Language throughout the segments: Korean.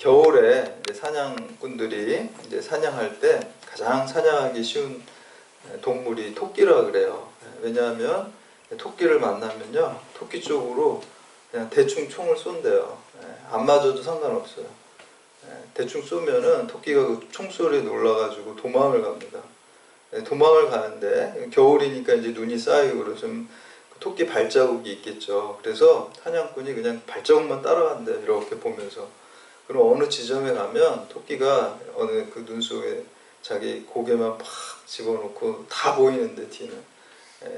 겨울에 이제 사냥꾼들이 이제 사냥할 때 가장 사냥하기 쉬운 동물이 토끼라 그래요. 왜냐하면 토끼를 만나면요, 토끼 쪽으로 그냥 대충 총을 쏜대요. 안 맞아도 상관없어요. 대충 쏘면은 토끼가 그 총소리에 놀라가지고 도망을 갑니다. 도망을 가는데 겨울이니까 이제 눈이 쌓이고 그래서 좀 토끼 발자국이 있겠죠. 그래서 사냥꾼이 그냥 발자국만 따라간대요. 이렇게 보면서. 그럼 어느 지점에 가면 토끼가 어느 그 눈 속에 자기 고개만 팍 집어넣고 다 보이는데 뒤는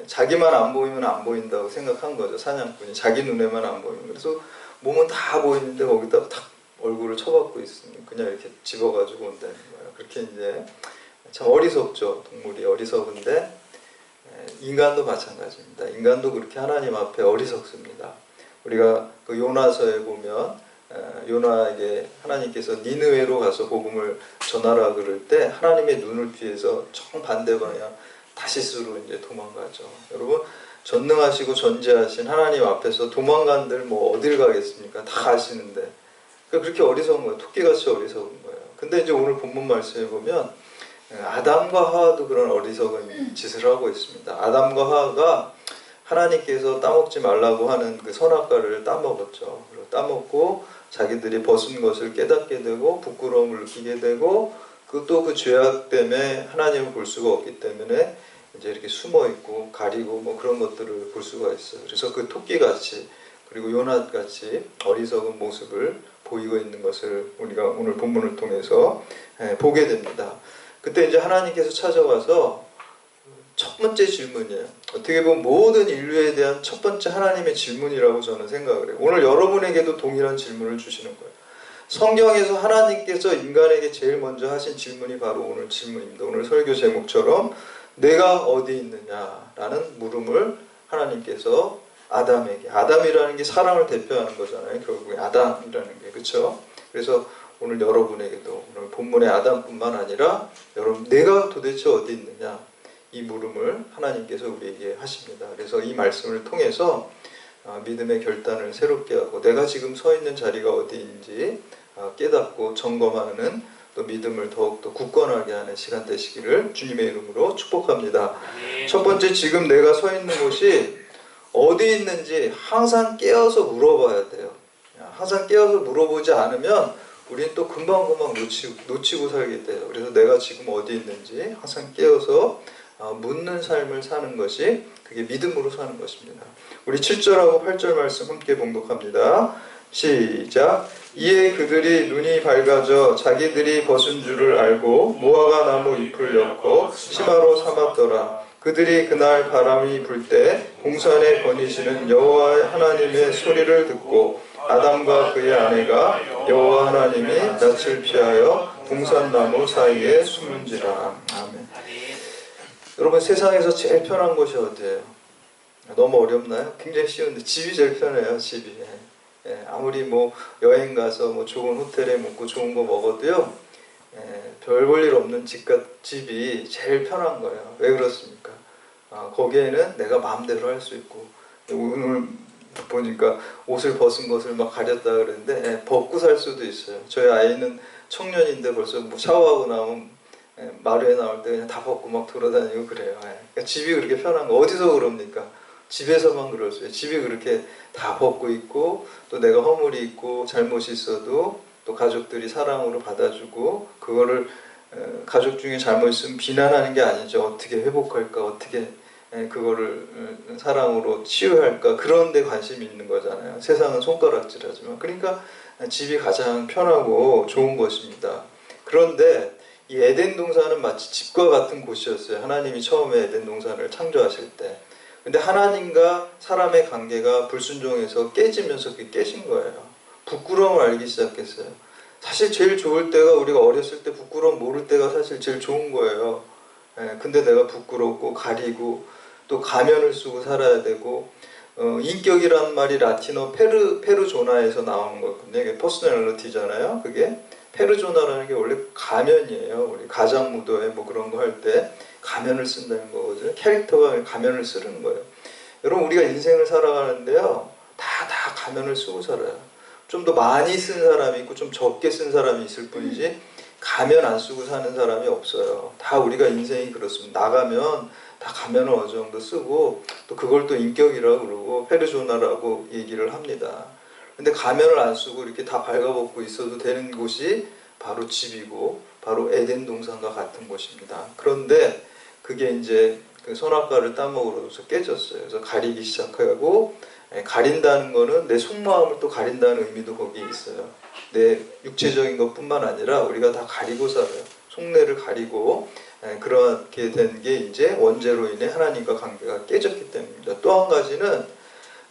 자기만 안 보이면 안 보인다고 생각한 거죠. 사냥꾼이 자기 눈에만 안 보이면. 그래서 몸은 다 보이는데 거기다 탁 얼굴을 쳐박고 있으면 그냥 이렇게 집어가지고 온다는 거예요. 그렇게 이제 참 어리석죠. 동물이 어리석은데 인간도 마찬가지입니다. 인간도 그렇게 하나님 앞에 어리석습니다. 우리가 그 요나서에 보면 요나에게 하나님께서 니느웨로 가서 복음을 전하라 그럴 때 하나님의 눈을 피해서 정반대 방향 다시스로 이제 도망가죠. 여러분, 전능하시고 전지하신 하나님 앞에서 도망간들 뭐 어딜 가겠습니까? 다 아시는데 그렇게 어리석은 거예요. 토끼같이 어리석은 거예요. 근데 이제 오늘 본문 말씀에 보면 아담과 하와도 그런 어리석은 짓을 하고 있습니다. 아담과 하와가 하나님께서 따먹지 말라고 하는 그 선악과를 따먹었죠. 그리고 따먹고 자기들이 벗은 것을 깨닫게 되고 부끄러움을 느끼게 되고 또 그 죄악 때문에 하나님을 볼 수가 없기 때문에 이제 이렇게 숨어 있고 가리고 뭐 그런 것들을 볼 수가 있어요. 그래서 그 토끼같이 그리고 요나같이 어리석은 모습을 보이고 있는 것을 우리가 오늘 본문을 통해서 보게 됩니다. 그때 이제 하나님께서 찾아와서 첫 번째 질문이에요. 어떻게 보면 모든 인류에 대한 첫 번째 하나님의 질문이라고 저는 생각을 해요. 오늘 여러분에게도 동일한 질문을 주시는 거예요. 성경에서 하나님께서 인간에게 제일 먼저 하신 질문이 바로 오늘 질문입니다. 오늘 설교 제목처럼 내가 어디 있느냐라는 물음을 하나님께서 아담에게, 아담이라는 게 사람을 대표하는 거잖아요. 결국에 아담이라는 게, 그렇죠? 그래서 오늘 여러분에게도 오늘 본문의 아담뿐만 아니라 여러분 내가 도대체 어디 있느냐 이 물음을 하나님께서 우리에게 하십니다. 그래서 이 말씀을 통해서 믿음의 결단을 새롭게 하고 내가 지금 서 있는 자리가 어디인지 깨닫고 점검하는 또 믿음을 더욱더 굳건하게 하는 시간 되시기를 주님의 이름으로 축복합니다. 첫 번째, 지금 내가 서 있는 곳이 어디 있는지 항상 깨어서 물어봐야 돼요. 항상 깨어서 물어보지 않으면 우리는 또 금방금방 놓치고 살게 돼요. 그래서 내가 지금 어디 있는지 항상 깨어서 묻는 삶을 사는 것이 그게 믿음으로 사는 것입니다. 우리 7절하고 8절 말씀 함께 봉독합니다. 시작. 이에 그들이 눈이 밝아져 자기들이 벗은 줄을 알고 무화과 나무 잎을 엮어 치마로 삼았더라. 그들이 그날 바람이 불 때 동산에 거니시는 여호와 하나님의 소리를 듣고 아담과 그의 아내가 여호와 하나님이 낯을 피하여 동산나무 사이에 숨은지라. 아멘. 여러분, 세상에서 제일 편한 곳이 어디예요? 너무 어렵나요? 굉장히 쉬운데 집이 제일 편해요. 집이. 아무리 뭐 여행 가서 뭐 좋은 호텔에 묵고 좋은 거 먹어도요, 별 볼 일 없는 집이 제일 편한 거예요. 왜 그렇습니까? 거기에는 내가 마음대로 할 수 있고, 오늘 보니까 옷을 벗은 것을 막 가렸다 그랬는데 벗고 살 수도 있어요. 저희 아이는 청년인데 벌써 뭐 샤워하고 나오면 마루에 나올 때 그냥 다 벗고 막 돌아다니고 그래요. 그러니까 집이 그렇게 편한 거 어디서 그럽니까? 집에서만 그럴 수 있어요. 집이 그렇게 다 벗고 있고 또 내가 허물이 있고 잘못이 있어도 또 가족들이 사랑으로 받아주고 그거를 가족 중에 잘못 있으면 비난하는 게 아니죠. 어떻게 회복할까, 어떻게 그거를 사랑으로 치유할까, 그런 데 관심이 있는 거잖아요. 세상은 손가락질하지만. 그러니까 집이 가장 편하고 좋은 것입니다. 그런데 이 에덴 동산은 마치 집과 같은 곳이었어요. 하나님이 처음에 에덴 동산을 창조하실 때. 근데 하나님과 사람의 관계가 불순종해서 깨지면서 그게 깨진 거예요. 부끄러움을 알기 시작했어요. 사실 제일 좋을 때가 우리가 어렸을 때 부끄러움 모를 때가 사실 제일 좋은 거예요. 근데 내가 부끄럽고 가리고 또 가면을 쓰고 살아야 되고, 인격이란 말이 라틴어 페르조나에서 나오는 거거든요. 이게 퍼스널리티잖아요. 그게 페르조나라는 게 원래 가면이에요. 우리 가장무도회 뭐 그런 거 할 때 가면을 쓴다는 거거든요. 캐릭터가 가면을 쓰는 거예요. 여러분, 우리가 인생을 살아가는데요, 다 가면을 쓰고 살아요. 좀 더 많이 쓴 사람이 있고 좀 적게 쓴 사람이 있을 뿐이지 가면 안 쓰고 사는 사람이 없어요. 다 우리가 인생이 그렇습니다. 나가면 다 가면을 어느 정도 쓰고 또 그걸 또 인격이라고 그러고 페르소나라고 얘기를 합니다. 근데 가면을 안 쓰고 이렇게 다 발가벗고 있어도 되는 곳이 바로 집이고 바로 에덴 동산과 같은 곳입니다. 그런데 그게 이제 그 선악과를 따먹으로서 깨졌어요. 그래서 가리기 시작하고, 가린다는 거는 내 속마음을 또 가린다는 의미도 거기에 있어요. 내 육체적인 것뿐만 아니라 우리가 다 가리고 살아요. 속내를 가리고, 그렇게 된 게 이제 원죄로 인해 하나님과 관계가 깨졌기 때문입니다. 또 한 가지는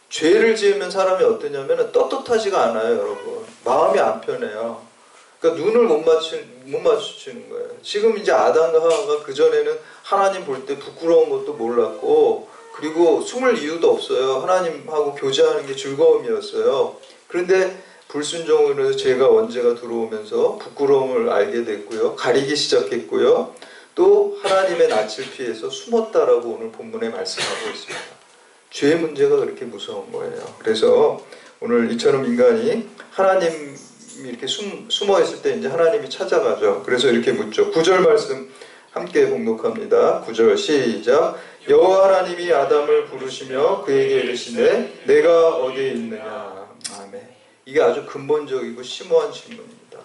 죄를 지으면 사람이 어떠냐면 떳떳하지가 않아요, 여러분. 마음이 안 편해요. 그러니까 눈을 못 마주치는 거예요. 지금 이제 아담과 하와가 그전에는 하나님 볼 때 부끄러운 것도 몰랐고, 그리고 숨을 이유도 없어요. 하나님하고 교제하는 게 즐거움이었어요. 그런데 불순종으로 해서 죄가 원죄가 들어오면서 부끄러움을 알게 됐고요. 가리기 시작했고요. 또 하나님의 낯을 피해서 숨었다라고 오늘 본문에 말씀하고 있습니다. 죄의 문제가 그렇게 무서운 거예요. 그래서 오늘 이처럼 인간이 하나님 이렇게 숨어 있을 때 이제 하나님이 찾아가죠. 그래서 이렇게 묻죠. 9절 말씀 함께 봉독합니다. 9절 시작. 여호와 하나님이 아담을 부르시며 그에게 이르시되 내가 어디에 있느냐. 아멘. 이게 아주 근본적이고 심오한 질문입니다.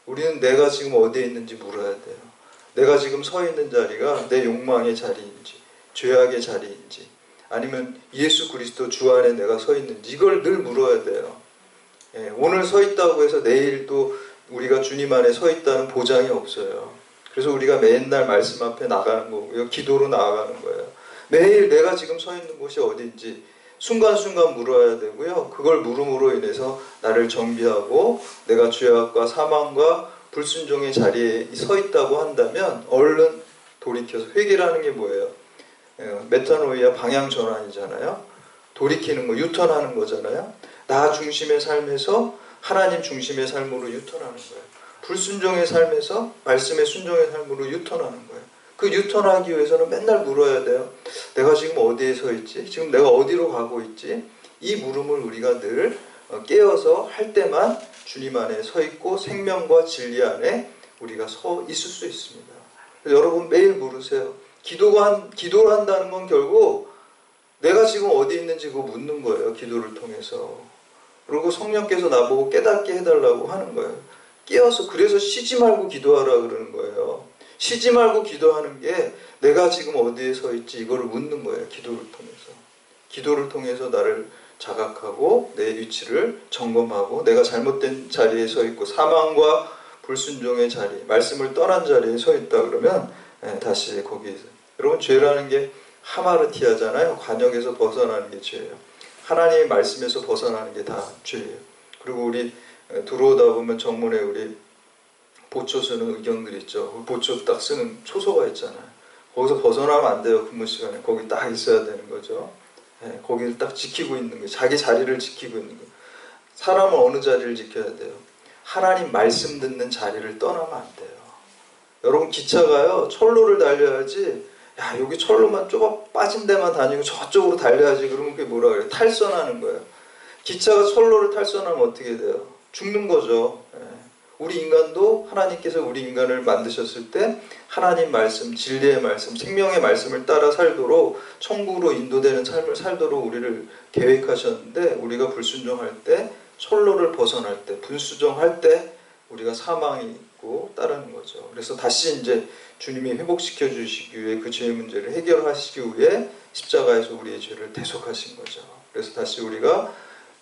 우리는 내가 지금 어디에 있는지 물어야 돼요. 내가 지금 서 있는 자리가 내 욕망의 자리인지 죄악의 자리인지 아니면 예수 그리스도 주 안에 내가 서 있는지 이걸 늘 물어야 돼요. 오늘 서 있다고 해서 내일 또 우리가 주님 안에 서 있다는 보장이 없어요. 그래서 우리가 맨날 말씀 앞에 나가는 거고요. 기도로 나아가는 거예요. 매일 내가 지금 서 있는 곳이 어딘지 순간순간 물어야 되고요. 그걸 물음으로 인해서 나를 정비하고 내가 죄악과 사망과 불순종의 자리에 서 있다고 한다면 얼른 돌이켜서 회개라는 게 뭐예요? 메타노이아 방향 전환이잖아요. 돌이키는 거, 유턴하는 거잖아요. 나 중심의 삶에서 하나님 중심의 삶으로 유턴하는 거예요. 불순종의 삶에서 말씀의 순종의 삶으로 유턴하는 거예요. 그 유턴하기 위해서는 맨날 물어야 돼요. 내가 지금 어디에 서 있지? 지금 내가 어디로 가고 있지? 이 물음을 우리가 늘 깨어서 할 때만 주님 안에 서 있고 생명과 진리 안에 우리가 서 있을 수 있습니다. 여러분 매일 물으세요. 기도를 한다는 건 결국 내가 지금 어디 있는지 그거 묻는 거예요. 기도를 통해서. 그리고 성령께서 나보고 깨닫게 해달라고 하는 거예요. 깨어서 그래서 쉬지 말고 기도하라 그러는 거예요. 쉬지 말고 기도하는 게 내가 지금 어디에 서 있지 이거를 묻는 거예요. 기도를 통해서. 기도를 통해서 나를 자각하고 내 위치를 점검하고 내가 잘못된 자리에 서 있고 사망과 불순종의 자리, 말씀을 떠난 자리에 서 있다 그러면 다시 거기에서 여러분 죄라는 게 하마르티아잖아요. 관역에서 벗어나는 게 죄예요. 하나님의 말씀에서 벗어나는 게 다 죄예요. 그리고 우리 들어오다 보면 정문에 우리 보초 쓰는 의경들 있죠. 보초 딱 쓰는 초소가 있잖아요. 거기서 벗어나면 안 돼요. 근무 시간에. 거기 딱 있어야 되는 거죠. 거기를 딱 지키고 있는 거예요. 자기 자리를 지키고 있는 거예요. 사람은 어느 자리를 지켜야 돼요? 하나님 말씀 듣는 자리를 떠나면 안 돼요. 여러분 기차가요. 철로를 달려야지 야 여기 철로만 좁아 빠진 데만 다니고 저쪽으로 달려야지 그러면 그게 뭐라 그래요? 탈선하는 거예요. 기차가 철로를 탈선하면 어떻게 돼요? 죽는 거죠. 우리 인간도 하나님께서 우리 인간을 만드셨을 때 하나님 말씀, 진리의 말씀, 생명의 말씀을 따라 살도록 천국으로 인도되는 삶을 살도록 우리를 계획하셨는데 우리가 불순종할 때 철로를 벗어날 때 분수정할 때 우리가 사망이 있고 따르는 거죠. 그래서 다시 이제 주님이 회복시켜 주시기 위해 그 죄의 문제를 해결하시기 위해 십자가에서 우리의 죄를 대속하신 거죠. 그래서 다시 우리가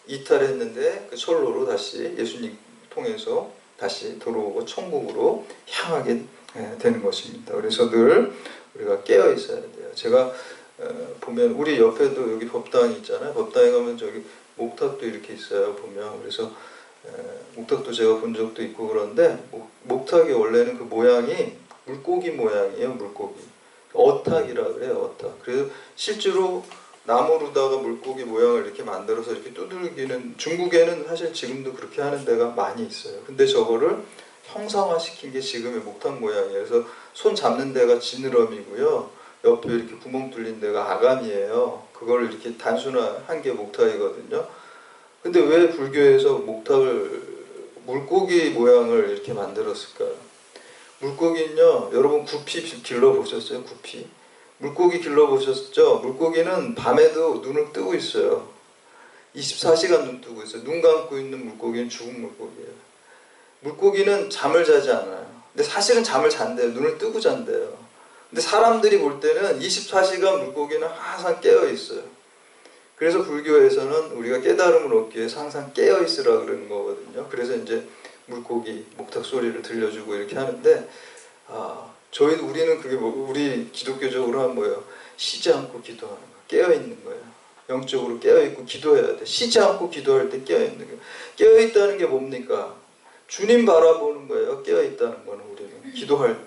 이탈했는데 그 철로로 다시 예수님 통해서 다시 돌아오고 천국으로 향하게 되는 것입니다. 그래서 늘 우리가 깨어 있어야 돼요. 제가 보면 우리 옆에도 여기 법당이 있잖아요. 법당에 가면 저기 목탁도 이렇게 있어요. 보면 그래서 목탁도 제가 본 적도 있고 그런데 목탁이 원래는 그 모양이 물고기 모양이에요. 물고기 어탁이라 그래요. 어탁. 그래서 실제로 나무로다가 물고기 모양을 이렇게 만들어서 이렇게 두들기는 중국에는 사실 지금도 그렇게 하는 데가 많이 있어요. 근데 저거를 형상화시킨 게 지금의 목탁 모양이에요. 그래서 손 잡는 데가 지느러미고요. 옆에 이렇게 구멍 뚫린 데가 아감이에요. 그걸 이렇게 단순화한 게 목탁이거든요. 근데 왜 불교에서 목탁을 물고기 모양을 이렇게 만들었을까요? 물고기는요, 여러분 구피 길러보셨어요? 구피? 물고기 길러보셨죠? 물고기는 밤에도 눈을 뜨고 있어요. 24시간 눈 뜨고 있어요. 눈 감고 있는 물고기는 죽은 물고기예요. 물고기는 잠을 자지 않아요. 근데 사실은 잠을 잔대요. 눈을 뜨고 잔대요. 근데 사람들이 볼 때는 24시간 물고기는 항상 깨어 있어요. 그래서 불교에서는 우리가 깨달음을 얻기 위해서 항상 깨어 있으라 그러는 거거든요. 그래서 이제 물고기 목탁 소리를 들려주고 이렇게 하는데, 우리는 그게 우리 기독교적으로 하면 뭐예요? 쉬지 않고 기도하는 거, 깨어 있는 거예요. 영적으로 깨어 있고 기도해야 돼. 쉬지 않고 기도할 때 깨어 있는 거예요. 깨어 있다는 게 뭡니까? 주님 바라보는 거예요. 깨어 있다는 거는 우리는 기도할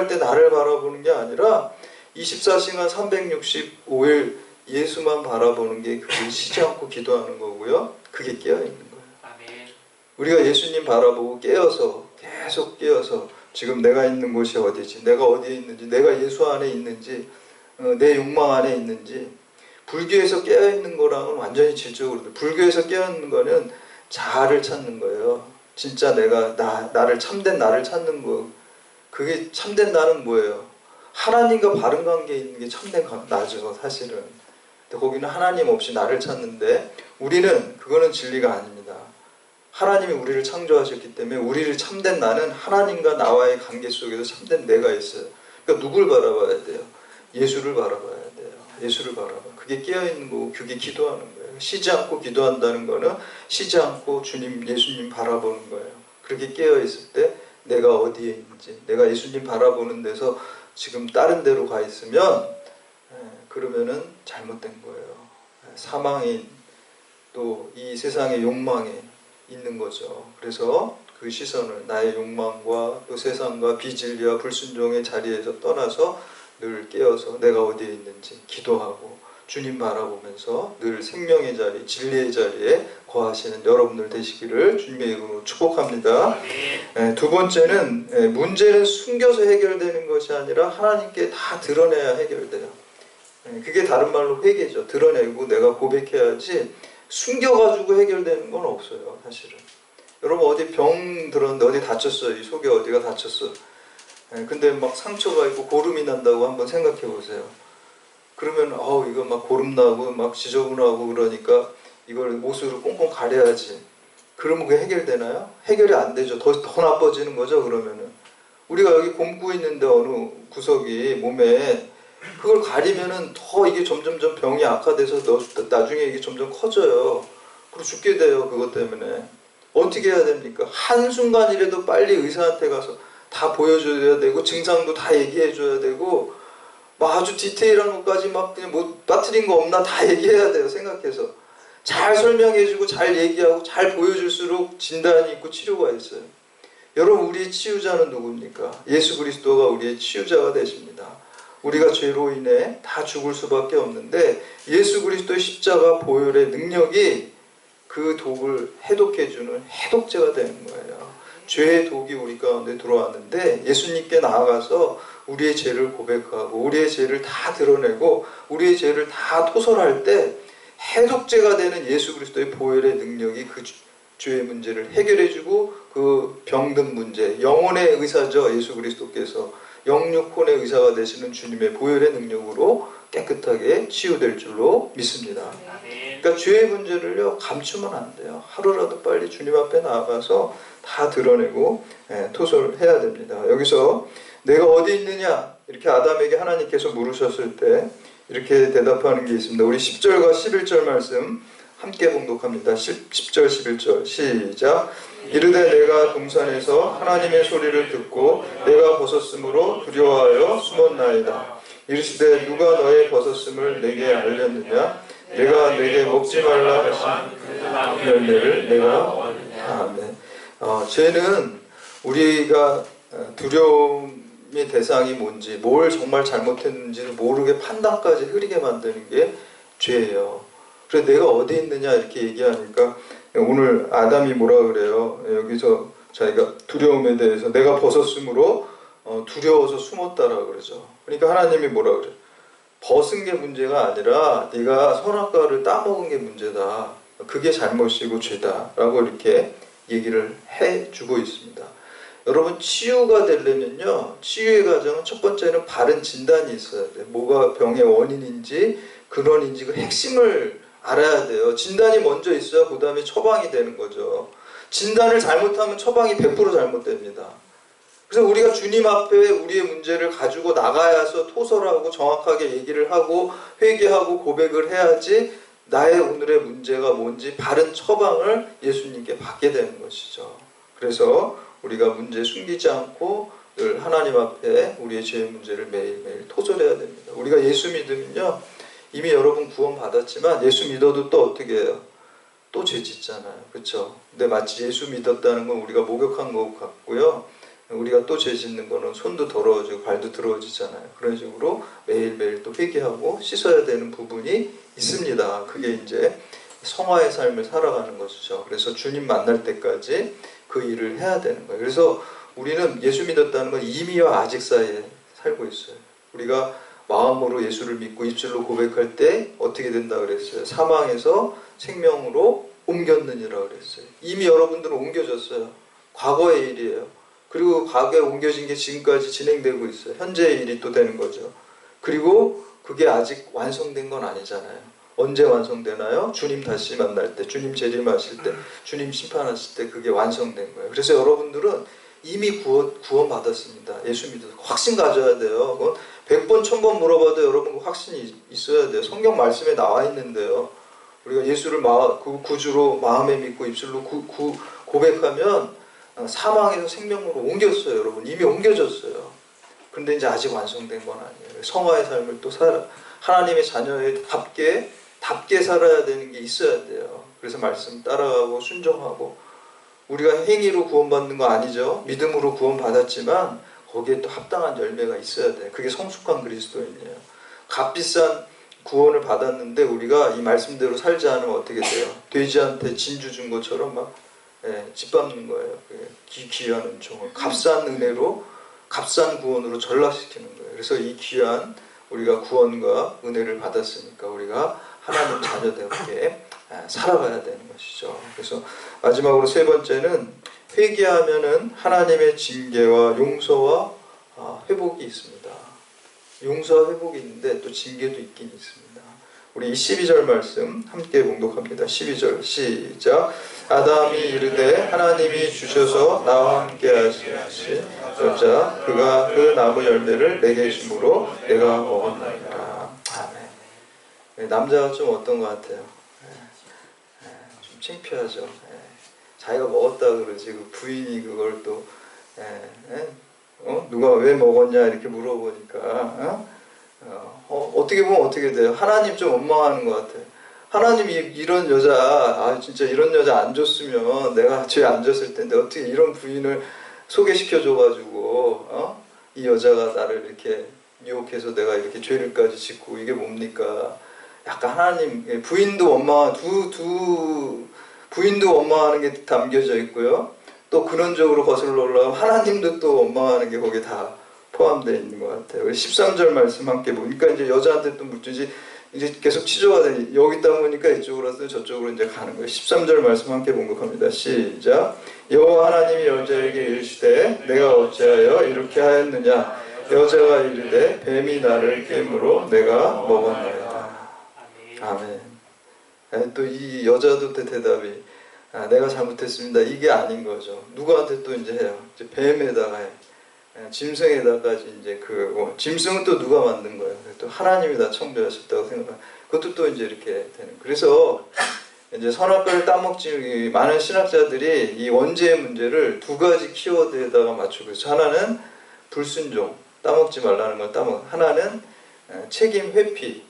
때 나를 바라보는 게 아니라 24시간 365일 예수만 바라보는 게 그게 쉬지 않고 기도하는 거고요. 그게 깨어 있는 거예요. 아멘. 우리가 예수님 바라보고 깨어서 계속 깨어서 지금 내가 있는 곳이 어디지, 내가 어디에 있는지, 내가 예수 안에 있는지, 내 욕망 안에 있는지. 불교에서 깨어있는 거랑은 완전히 질적으로, 불교에서 깨어있는 거는 자아를 찾는 거예요. 진짜 내가 나를 참된 나를 찾는 거. 그게 참된 나는 뭐예요? 하나님과 바른 관계에 있는 게 참된 나죠, 사실은. 근데 거기는 하나님 없이 나를 찾는데, 우리는 그거는 진리가 아닙니다. 하나님이 우리를 창조하셨기 때문에 우리를 참된 나는 하나님과 나와의 관계 속에서 참된 내가 있어요. 그러니까 누굴 바라봐야 돼요? 예수를 바라봐야 돼요. 예수를 바라봐. 그게 깨어있는 거고, 그게 기도하는 거예요. 쉬지 않고 기도한다는 거는 쉬지 않고 예수님 바라보는 거예요. 그렇게 깨어있을 때 내가 어디에 있는지, 내가 예수님 바라보는 데서 지금 다른 데로 가 있으면, 그러면은 잘못된 거예요. 사망이 또 이 세상의 욕망에 있는 거죠. 그래서 그 시선을 나의 욕망과 또 세상과 비진리와 불순종의 자리에서 떠나서 늘 깨어서 내가 어디에 있는지 기도하고 주님 바라보면서 늘 생명의 자리, 진리의 자리에 거하시는 여러분들 되시기를 주님의 이름으로 축복합니다. 두 번째는, 문제는 숨겨서 해결되는 것이 아니라 하나님께 다 드러내야 해결돼요. 그게 다른 말로 회개죠. 드러내고 내가 고백해야지 숨겨가지고 해결되는 건 없어요, 사실은. 여러분 어디 병 들었는데 어디 다쳤어요. 이 속에 어디가 다쳤어. 근데 막 상처가 있고 고름이 난다고 한번 생각해 보세요. 그러면 이거 막 고름 나고 막 지저분하고 그러니까 이걸 못으로 꽁꽁 가려야지. 그러면 그게 해결되나요? 해결이 안 되죠. 더 나빠지는 거죠. 그러면은 우리가 여기 곰고 있는데 어느 구석이 몸에 그걸 가리면은 더 이게 점점점 병이 악화돼서 나중에 이게 점점 커져요. 그리고 죽게 돼요. 그것 때문에. 어떻게 해야 됩니까? 한순간이라도 빨리 의사한테 가서 다 보여줘야 되고 증상도 다 얘기해줘야 되고 막 아주 디테일한 것까지 막 그냥 뭐 빠뜨린 거 없나 다 얘기해야 돼요. 생각해서 잘 설명해주고 잘 얘기하고 잘 보여줄수록 진단이 있고 치료가 있어요. 여러분 우리의 치유자는 누굽니까? 예수 그리스도가 우리의 치유자가 되십니다. 우리가 죄로 인해 다 죽을 수밖에 없는데 예수 그리스도의 십자가 보혈의 능력이 그 독을 해독해주는 해독제가 되는 거예요. 죄의 독이 우리 가운데 들어왔는데 예수님께 나아가서 우리의 죄를 고백하고 우리의 죄를 다 드러내고 우리의 죄를 다 토설할 때 해독제가 되는 예수 그리스도의 보혈의 능력이 그 죄의 문제를 해결해주고 그 병든 문제, 영혼의 의사죠. 예수 그리스도께서 영육혼의 의사가 되시는 주님의 보혈의 능력으로 깨끗하게 치유될 줄로 믿습니다. 그러니까 죄의 문제를요 감추면 안 돼요. 하루라도 빨리 주님 앞에 나아가서 다 드러내고 토설해야 됩니다. 여기서 내가 어디 있느냐 이렇게 아담에게 하나님께서 물으셨을 때 이렇게 대답하는 게 있습니다. 우리 10절과 11절 말씀 함께 봉독합니다. 10절 11절 시작. 이르되 내가 동산에서 하나님의 소리를 듣고 내가 벗었으므로 두려워하여 숨었나이다. 이르시되 누가 너의 벗었음을 내게 알렸느냐? 내가 내게 먹지 말라 하신 열매를 내가 아멘. 죄는 우리가 두려움의 대상이 뭔지 뭘 정말 잘못했는지를 모르게 판단까지 흐리게 만드는 게 죄예요. 그래서 내가 어디 있느냐 이렇게 얘기하니까 오늘 아담이 뭐라 그래요? 여기서 자기가 두려움에 대해서 내가 벗었으므로 두려워서 숨었다라 그러죠. 그러니까 하나님이 뭐라 그래요? 벗은 게 문제가 아니라 네가 선악과를 따먹은 게 문제다. 그게 잘못이고 죄다라고 이렇게 얘기를 해주고 있습니다. 여러분, 치유가 되려면요, 치유의 과정은 첫 번째는 바른 진단이 있어야 돼요. 뭐가 병의 원인인지 근원인지 그 핵심을 알아야 돼요. 진단이 먼저 있어야 그 다음에 처방이 되는 거죠. 진단을 잘못하면 처방이 100% 잘못됩니다. 그래서 우리가 주님 앞에 우리의 문제를 가지고 나가야서 토설하고 정확하게 얘기를 하고 회개하고 고백을 해야지 나의 오늘의 문제가 뭔지 바른 처방을 예수님께 받게 되는 것이죠. 그래서 우리가 문제 숨기지 않고 늘 하나님 앞에 우리의 죄의 문제를 매일매일 토설해야 됩니다. 우리가 예수 믿으면요, 이미 여러분 구원 받았지만 예수 믿어도 또 어떻게 해요? 또 죄 짓잖아요. 그렇죠? 근데 마치 예수 믿었다는 건 우리가 목욕한 것 같고요, 우리가 또 죄 짓는 거는 손도 더러워지고 발도 더러워지잖아요. 그런 식으로 매일매일 또 회개하고 씻어야 되는 부분이 있습니다. 그게 이제 성화의 삶을 살아가는 것이죠. 그래서 주님 만날 때까지 그 일을 해야 되는 거예요. 그래서 우리는 예수 믿었다는 건 이미와 아직 사이에 살고 있어요. 우리가 마음으로 예수를 믿고 입술로 고백할 때 어떻게 된다 그랬어요? 사망에서 생명으로 옮겼느니라 그랬어요. 이미 여러분들은 옮겨졌어요. 과거의 일이에요. 그리고 과거에 옮겨진 게 지금까지 진행되고 있어요. 현재의 일이 또 되는 거죠. 그리고 그게 아직 완성된 건 아니잖아요. 언제 완성되나요? 주님 다시 만날 때, 주님 재림하실 때, 주님 심판하실 때 그게 완성된 거예요. 그래서 여러분들은 이미 구원 받았습니다. 예수 믿어서 확신 가져야 돼요. 그건 100번, 1000번 물어봐도 여러분 그 확신이 있어야 돼요. 성경 말씀에 나와 있는데요. 우리가 예수를 구주로 마음에 믿고 입술로 고백하면 사망에서 생명으로 옮겼어요. 여러분, 이미 옮겨졌어요. 근데 이제 아직 완성된 건 아니에요. 성화의 삶을 또 하나님의 자녀답게 살아야 되는 게 있어야 돼요. 그래서 말씀 따라가고 순종하고, 우리가 행위로 구원받는 거 아니죠. 믿음으로 구원받았지만 거기에 또 합당한 열매가 있어야 돼요. 그게 성숙한 그리스도인이에요. 값비싼 구원을 받았는데 우리가 이 말씀대로 살지 않으면 어떻게 돼요? 돼지한테 진주 준 것처럼 막 짓밟는 거예요. 귀한 은총을 값싼 은혜로, 값싼 구원으로 전락시키는 거예요. 그래서 이 귀한 우리가 구원과 은혜를 받았으니까 우리가 하나님 자녀답게 살아가야 되는 것이죠. 그래서 마지막으로 세 번째는, 회개하면은 하나님의 징계와 용서와 회복이 있습니다. 용서와 회복이 있는데 또 징계도 있긴 있습니다. 우리 12절 말씀 함께 봉독합니다. 12절 시작. 아담이 이르되 하나님이 주셔서 나와 함께 하시니 여자 그가 그 나무 열매를 내게 주므로 내가 먹었나이다. 아멘. 남자가 좀 어떤 것 같아요? 좀 창피하죠. 자기가 먹었다 그러지 그 부인이 그걸 또 누가 왜 먹었냐 이렇게 물어보니까 어떻게 보면 어떻게 돼요? 하나님 좀 원망하는 것 같아요. 하나님이 이런 여자, 진짜 이런 여자 안 줬으면 내가 죄 안 졌을 텐데 어떻게 이런 부인을 소개시켜줘가지고 이 여자가 나를 이렇게 유혹해서 내가 이렇게 죄를까지 짓고 이게 뭡니까? 약간 하나님, 부인도 부인도 원망하는 게 담겨져 있고요. 또 근원적으로 거슬러 올라가면 하나님도 또 원망하는 게 거기에 다 포함되어 있는 것 같아요. 13절 말씀 함께 보니까 이제 여자한테 또 묻듯이 이제 계속 치조가 되니 여기 있다 보니까 이쪽으로 와서 저쪽으로 이제 가는 거예요. 13절 말씀 함께 봉독합니다. 시작. 여호와 하나님이 여자에게 이르시되 내가 어찌하여 이렇게 하였느냐? 여자가 이르되 뱀이 나를 깨므로 내가 먹었나이다. 아멘. 또 이 여자도 대답이 내가 잘못했습니다. 이게 아닌 거죠. 누구한테 또 이제 해요? 이제 뱀에다가 해. 짐승에다까지 이제 짐승은 또 누가 만든 거예요? 또 하나님이 다 창조하셨다고 생각하면 그것도 또 이제 이렇게 되는. 그래서 이제 선악과를 따먹지 많은 신학자들이 이 원죄의 문제를 두 가지 키워드에다가 맞추고 있어요. 하나는 불순종, 따먹지 말라는 걸 하나는 책임 회피.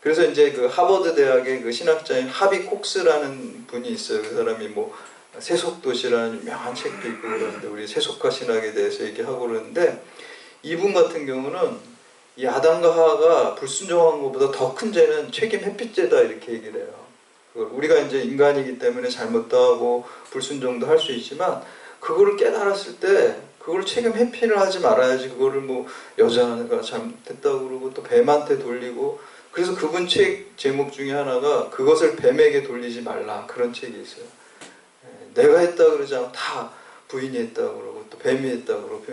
그래서 이제 그 하버드 대학의 그 신학자인 하비 콕스라는 분이 있어요. 그 사람이 세속도시라는 유명한 책도 있고 그러는데 우리 세속화 신학에 대해서 얘기하고 그러는데 이분 같은 경우는 이 아담과 하와가 불순종한 것보다 더 큰 죄는 책임 회피죄다 이렇게 얘기를 해요. 우리가 이제 인간이기 때문에 잘못도 하고 불순종도 할 수 있지만 그거를 깨달았을 때 그걸 책임 회피를 하지 말아야지. 그거를 여자가 잘못했다고 그러고 또 뱀한테 돌리고 그래서 그분 책 제목 중에 하나가 그것을 뱀에게 돌리지 말라, 그런 책이 있어요. 내가 했다 그러지 않고 다 부인이 했다 그러고 또 뱀이 했다 그러고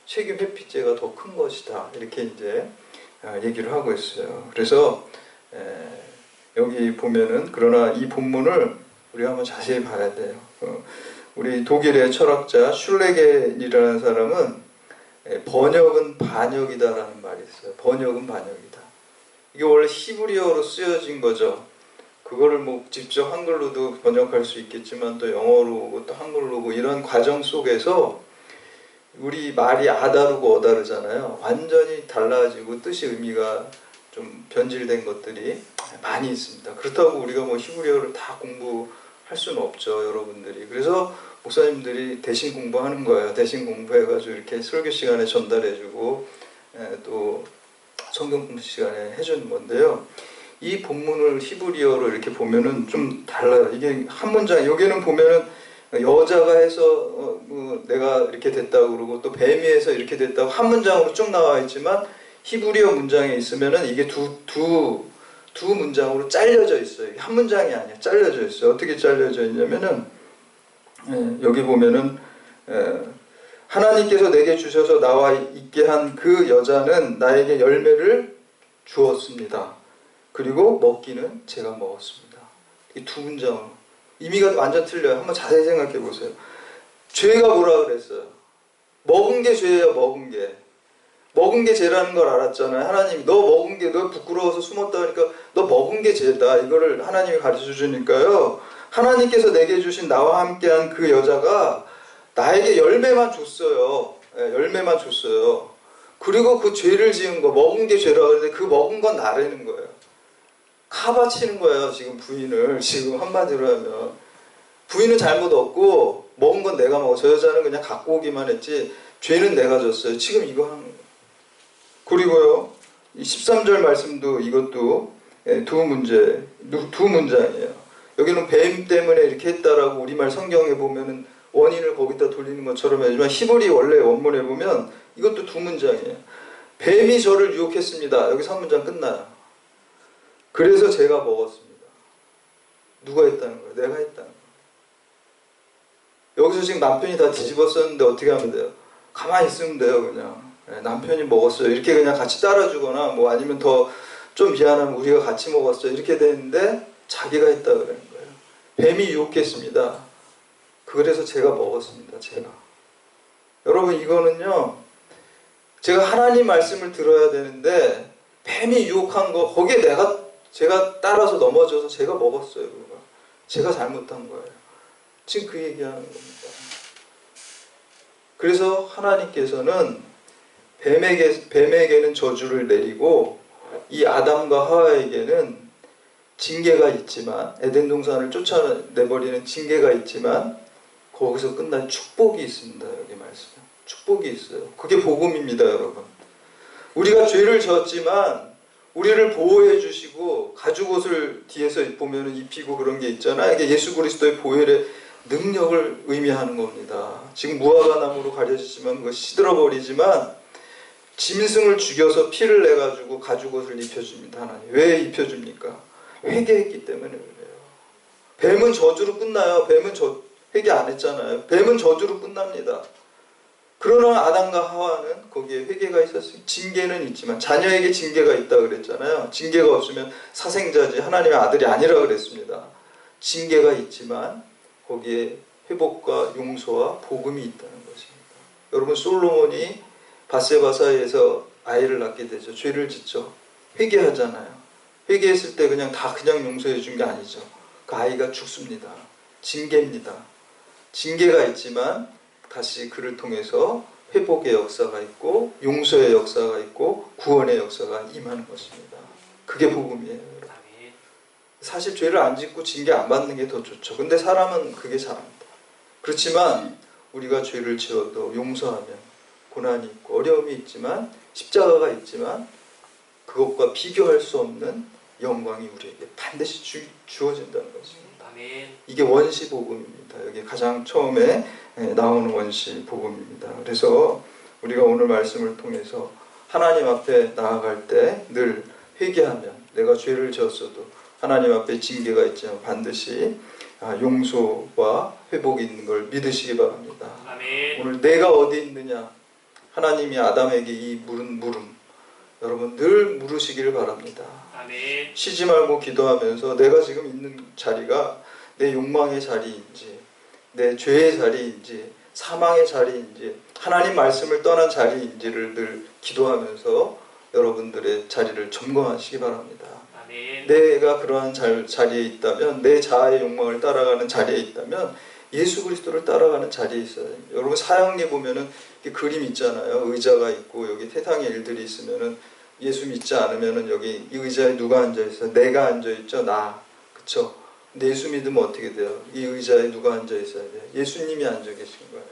책임 회피죄가 더 큰 것이다, 이렇게 이제 얘기를 하고 있어요. 그래서 여기 보면은, 그러나 이 본문을 우리가 한번 자세히 봐야 돼요. 우리 독일의 철학자 슐레겔이라는 사람은 번역은 반역이다라는 말이 있어요. 번역은 반역이다. 이게 원래 히브리어로 쓰여진 거죠. 그거를 뭐 직접 한글로도 번역할 수 있겠지만 또 영어로 오고 또 한글로 오고 이런 과정 속에서 우리 말이 아다르고 어다르잖아요. 완전히 달라지고 뜻의 의미가 좀 변질된 것들이 많이 있습니다. 그렇다고 우리가 뭐 히브리어를 다 공부할 수는 없죠, 여러분들이. 그래서 목사님들이 대신 공부하는 거예요. 대신 공부해가지고 이렇게 설교 시간에 전달해주고 또 성경 공부 시간에 해주는 건데요. 이 본문을 히브리어로 이렇게 보면은 좀 달라요. 이게 한 문장, 여기는 보면은 여자가 해서 내가 이렇게 됐다고 그러고 또 뱀이 해서 이렇게 됐다고 한 문장으로 쭉 나와 있지만 히브리어 문장에 있으면은 이게 두 문장으로 잘려져 있어요. 이게 한 문장이 아니야. 잘려져 있어요. 어떻게 잘려져 있냐면은 여기 보면은 하나님께서 내게 주셔서 나와 있게 한 그 여자는 나에게 열매를 주었습니다. 그리고 먹기는 제가 먹었습니다. 이 두 문장으로 의미가 완전 틀려요. 한번 자세히 생각해 보세요. 죄가 뭐라 그랬어요? 먹은 게 죄예요. 먹은 게 죄라는 걸 알았잖아요. 하나님이 너 먹은 게, 너 부끄러워서 숨었다 하니까 너 먹은 게 죄다, 이거를 하나님이 가르쳐 주니까요. 하나님께서 내게 주신 나와 함께한 그 여자가 나에게 열매만 줬어요. 열매만 줬어요. 그리고 그 죄를 지은 거, 먹은 게 죄라고 그러는데 그 먹은 건 나라는 거예요. 카바치는 거예요. 지금 부인을, 지금 한마디로 하면 부인은 잘못 없고 먹은 건 내가 먹어. 저 여자는 그냥 갖고 오기만 했지 죄는 내가 졌어요. 지금 이거 하는 거예요. 그리고요, 13절 말씀도 이것도 두 문장이에요. 여기는 뱀 때문에 이렇게 했다라고 우리말 성경에 보면은 원인을 거기다 돌리는 것처럼 하지만 히브리 원래 원문에 보면 이것도 두 문장이에요. 뱀이 저를 유혹했습니다. 여기서 한 문장 끝나요. 그래서 제가 먹었습니다. 누가 했다는 거예요? 내가 했다는 거예요. 여기서 지금 남편이 다 뒤집었었는데 어떻게 하면 돼요? 가만히 있으면 돼요. 그냥 남편이 먹었어요 이렇게 그냥 같이 따라주거나 뭐 아니면 더 좀 미안하면 우리가 같이 먹었어요 이렇게 되는데 자기가 했다 그러는 거예요. 뱀이 유혹했습니다. 그래서 제가 먹었습니다. 제가. 여러분, 이거는요, 제가 하나님 말씀을 들어야 되는데 뱀이 유혹한 거, 거기에 제가 따라서 넘어져서 제가 먹었어요. 그거. 제가 잘못한 거예요. 지금 그 얘기하는 겁니다. 그래서 하나님께서는 뱀에게는 저주를 내리고 이 아담과 하와에게는 징계가 있지만, 에덴 동산을 쫓아내버리는 징계가 있지만 거기서 끝난 축복이 있습니다. 여기 말씀. 축복이 있어요. 그게 복음입니다, 여러분. 우리가 죄를 졌지만 우리를 보호해 주시고 가죽옷을 뒤에서 보면 입히고 그런 게 있잖아요. 이게 예수 그리스도의 보혈의 능력을 의미하는 겁니다. 지금 무화과 나무로 가려지지만 그거 시들어버리지만 짐승을 죽여서 피를 내가지고 가죽옷을 입혀줍니다. 하나님. 왜 입혀줍니까? 회개했기 때문에 그래요. 뱀은 저주로 끝나요. 뱀은 회개 안 했잖아요. 뱀은 저주로 끝납니다. 그러나 아담과 하와는 거기에 회개가 있었어요. 징계는 있지만, 자녀에게 징계가 있다 그랬잖아요. 징계가 없으면 사생자지 하나님의 아들이 아니라 그랬습니다. 징계가 있지만 거기에 회복과 용서와 복음이 있다는 것입니다. 여러분, 솔로몬이 밧세바 사이에서 아이를 낳게 되죠. 죄를 짓죠. 회개하잖아요. 회개했을 때 그냥 용서해 준 게 아니죠. 그 아이가 죽습니다. 징계입니다. 징계가 있지만 다시 그를 통해서 회복의 역사가 있고 용서의 역사가 있고 구원의 역사가 임하는 것입니다. 그게 복음이에요. 사실 죄를 안 짓고 징계 안 받는 게 더 좋죠. 근데 사람은 그게 잘합니다. 그렇지만 우리가 죄를 지어도 용서하면 고난이 있고 어려움이 있지만, 십자가가 있지만 그것과 비교할 수 없는 영광이 우리에게 반드시 주어진다는 것입니다. 이게 원시 복음입니다. 여기 가장 처음에 나오는 원시 복음입니다. 그래서 우리가 오늘 말씀을 통해서 하나님 앞에 나아갈 때 늘 회개하면, 내가 죄를 지었어도 하나님 앞에 징계가 있지만 반드시 용서와 회복이 있는 걸 믿으시기 바랍니다. 아멘. 오늘 내가 어디 있느냐, 하나님이 아담에게 이 물은 물음, 여러분 늘 물으시기를 바랍니다. 아멘. 쉬지 말고 기도하면서 내가 지금 있는 자리가 내 욕망의 자리인지, 내 죄의 자리인지, 사망의 자리인지, 하나님 말씀을 떠난 자리인지를 늘 기도하면서 여러분들의 자리를 점검하시기 바랍니다. 아멘. 내가 그러한 자리에 있다면, 내 자아의 욕망을 따라가는 자리에 있다면 예수 그리스도를 따라가는 자리에 있어야 됩니다. 여러분 사형리 보면은 그림 있잖아요. 의자가 있고 여기 세상의 일들이 있으면은 예수 믿지 않으면은 여기 이 의자에 누가 앉아 있어요? 내가 앉아 있죠. 나. 그쵸? 근데 예수 믿으면 어떻게 돼요? 이 의자에 누가 앉아 있어야 돼요? 예수님이 앉아 계신 거예요.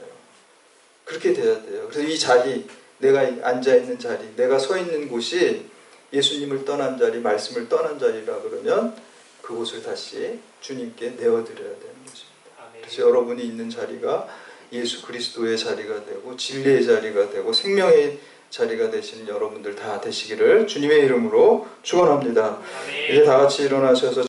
그렇게 돼야 돼요. 그래서 이 자리, 내가 앉아 있는 자리, 내가 서 있는 곳이 예수님을 떠난 자리, 말씀을 떠난 자리라 그러면 그곳을 다시 주님께 내어드려야 되는 것입니다. 아멘. 그래서 여러분이 있는 자리가 예수 그리스도의 자리가 되고 진리의 자리가 되고 생명의 자리가 되시는 여러분들 다 되시기를 주님의 이름으로 축원합니다. 아멘. 이제 다 같이 일어나셔서